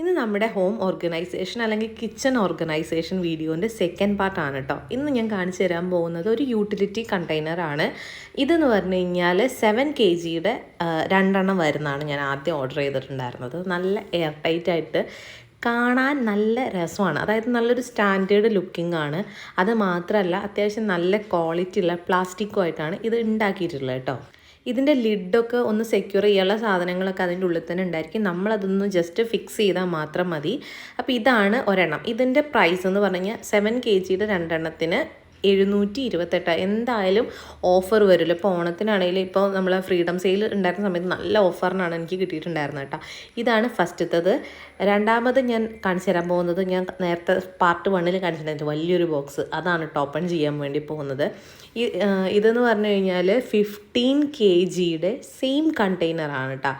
ഇന്ന് നമ്മുടെ home organisation അല്ലെങ്കിൽ കിച്ചൺ ഓർഗനൈസേഷൻ വീഡിയോൻ്റെ സെക്കൻഡ് പാർട്ടാണ് കേട്ടോ. ഇന്ന് ഞാൻ കാണിച്ചു തരാൻ പോകുന്നത് ഒരു യൂട്ടിലിറ്റി കണ്ടെയ്നറാണ്. ഇതെന്ന് പറഞ്ഞു കഴിഞ്ഞാൽ 7 kg രണ്ടെണ്ണം വരുന്നതാണ് ഞാൻ ആദ്യം ഓർഡർ ചെയ്തിട്ടുണ്ടായിരുന്നത്. നല്ല എയർ ടൈറ്റ് ആയിട്ട് കാണാൻ നല്ല രസമാണ്, അതായത് നല്ലൊരു സ്റ്റാൻഡേർഡ് ലുക്കിംഗ് ആണ്. അത് മാത്രമല്ല അത്യാവശ്യം നല്ല ക്വാളിറ്റി ഉള്ള പ്ലാസ്റ്റിക്കുമായിട്ടാണ് ഇത് ഉണ്ടാക്കിയിട്ടുള്ളത് കേട്ടോ. ഇതിൻ്റെ ലിഡൊക്കെ ഒന്ന് സെക്യൂർ ചെയ്യാനുള്ള സാധനങ്ങളൊക്കെ അതിൻ്റെ ഉള്ളിൽ തന്നെ ഉണ്ടായിരിക്കും. നമ്മളതൊന്ന് ജസ്റ്റ് ഫിക്സ് ചെയ്താൽ മാത്രം മതി. അപ്പോൾ ഇതാണ് ഒരെണ്ണം. ഇതിൻ്റെ പ്രൈസ് എന്ന് പറഞ്ഞു കഴിഞ്ഞാൽ 7 kg രണ്ടെണ്ണത്തിന് 728. എന്തായാലും ഓഫർ വരുമല്ലോ. ഇപ്പോൾ ഓണത്തിനാണെങ്കിലും ഇപ്പോൾ നമ്മൾ ഫ്രീഡം സെയിൽ ഉണ്ടായിരുന്ന സമയത്ത് നല്ല ഓഫറിനാണ് എനിക്ക് കിട്ടിയിട്ടുണ്ടായിരുന്നത് കേട്ടോ. ഇതാണ് ഫസ്റ്റത്തത്. രണ്ടാമത് ഞാൻ കാണിച്ചു തരാൻ പോകുന്നത് ഞാൻ നേരത്തെ പാർട്ട് 1 കാണിച്ചിട്ടുണ്ടായിരുന്നു വലിയൊരു ബോക്സ്. അതാണ് ഓപ്പൺ ചെയ്യാൻ വേണ്ടി പോകുന്നത്. ഇതെന്ന് പറഞ്ഞു കഴിഞ്ഞാൽ 15 kg സെയിം കണ്ടെയ്നറാണ് കേട്ടോ.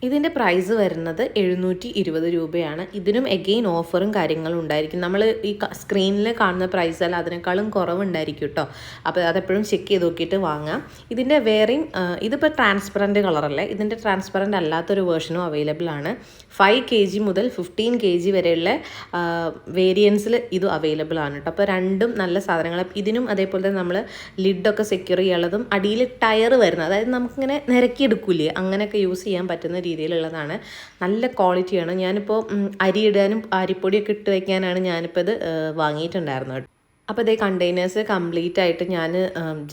ഇതിൻ്റെ പ്രൈസ് വരുന്നത് 720 രൂപയാണ്. ഇതിനും എഗെയിൻ ഓഫറും കാര്യങ്ങളും ഉണ്ടായിരിക്കും. നമ്മൾ ഈ സ്ക്രീനിൽ കാണുന്ന പ്രൈസ് അല്ല, അതിനേക്കാളും കുറവുണ്ടായിരിക്കും കേട്ടോ. അപ്പോൾ അതെപ്പോഴും ചെക്ക് ചെയ്ത് നോക്കിയിട്ട് വാങ്ങാം. ഇതിൻ്റെ വേറെയും ഇതിപ്പോൾ ട്രാൻസ്പെറൻറ്റ് കളറല്ലേ, ഇതിൻ്റെ ട്രാൻസ്പെറൻറ്റ് അല്ലാത്തൊരു വേർഷനും അവൈലബിൾ ആണ്. 5 kg മുതൽ 15 kg വരെയുള്ള വേരിയൻസിൽ ഇത് അവൈലബിൾ ആണ് കേട്ടോ. അപ്പോൾ രണ്ടും നല്ല സാധനങ്ങൾ. ഇതിനും അതേപോലെ തന്നെ നമ്മൾ ലിഡൊക്കെ സെക്യൂർ ചെയ്യാനുള്ളതും അടിയിൽ ടയർ വരുന്നത്, അതായത് നമുക്കിങ്ങനെ നിരക്കിയെടുക്കില്ലേ, അങ്ങനെയൊക്കെ യൂസ് ചെയ്യാൻ പറ്റുന്ന രീതിയിലുള്ളതാണ്. നല്ല ക്വാളിറ്റിയാണ്. ഞാനിപ്പോൾ അരി ഇടാനും അരിപ്പൊടിയൊക്കെ ഇട്ട് വയ്ക്കാനാണ് ഞാനിപ്പോൾ ഇത് വാങ്ങിയിട്ടുണ്ടായിരുന്നത്. അപ്പോൾ ഇതേ കണ്ടെയ്നേഴ്സ് കംപ്ലീറ്റ് ആയിട്ട് ഞാൻ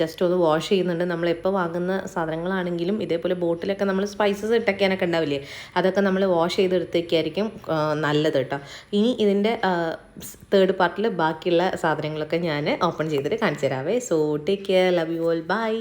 ജസ്റ്റ് ഒന്ന് വാഷ് ചെയ്യുന്നുണ്ട്. നമ്മളെപ്പോൾ വാങ്ങുന്ന സാധനങ്ങളാണെങ്കിലും ഇതേപോലെ ബോട്ടിലൊക്കെ നമ്മൾ സ്പൈസസ് ഇട്ടൊക്കെയാനൊക്കെ ഉണ്ടാവില്ലേ, അതൊക്കെ നമ്മൾ വാഷ് ചെയ്തെടുത്തേക്കായിരിക്കും നല്ലത് കേട്ടോ. ഇനി ഇതിൻ്റെ തേർഡ് പാർട്ടിൽ ബാക്കിയുള്ള സാധനങ്ങളൊക്കെ ഞാൻ ഓപ്പൺ ചെയ്തിട്ട് കാണിച്ചു തരാവേ. So take care, love you all, by.